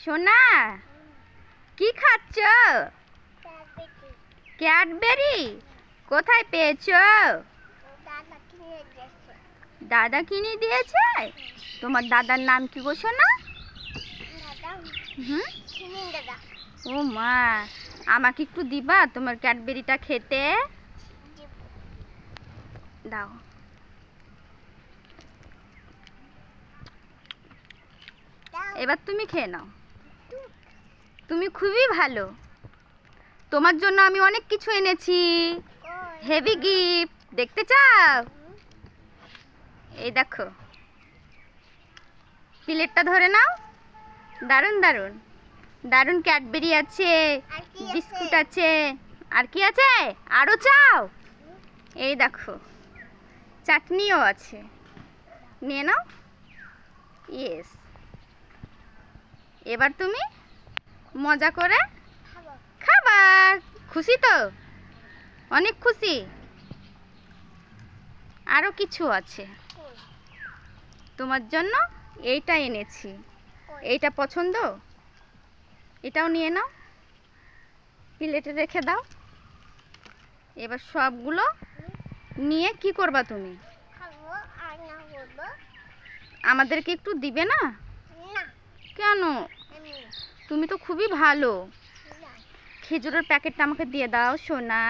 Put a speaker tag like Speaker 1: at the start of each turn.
Speaker 1: সোনা কি খাচ্ছ? ক্যাডবেরি। কোথায় পেয়েছো? দাদা কিনে দিয়েছে। তোমার দাদার নাম কি গো সোনা? ও মা, আমাকে একটু দিবা তোমার ক্যাডবেরিটা খেতে? দাও। এবার তুমি খেয়ে নাও। তুমি খুবই ভালো। তোমার জন্য আমি অনেক কিছু এনেছি, হেভি গিফট। দেখতে চাও? এই দেখো, প্লেটটা ধরে নাও। দারুণ দারুণ দারুণ ক্যাডবেরি আছে, বিস্কুট আছে। আর কি আছে? আরো চাও? এই দেখো, চাটনিও আছে, নিয়ে নাও। ইয়েস, এবার তুমি মজা করে খাবা। খুশি তো? অনেক খুশি। আরো কিছু আছে তোমার জন্য। এইটা এনেছি, এইটা পছন্দ? এটাও নিয়ে নাও, প্লেটে রেখে দাও। এবার সবগুলো নিয়ে কি করবা তুমি? আমাদেরকে একটু দিবে না? কেন? তুমি তো খুবই ভালো। খেজুরের প্যাকেটটা আমাকে দিয়ে দাও সোনা।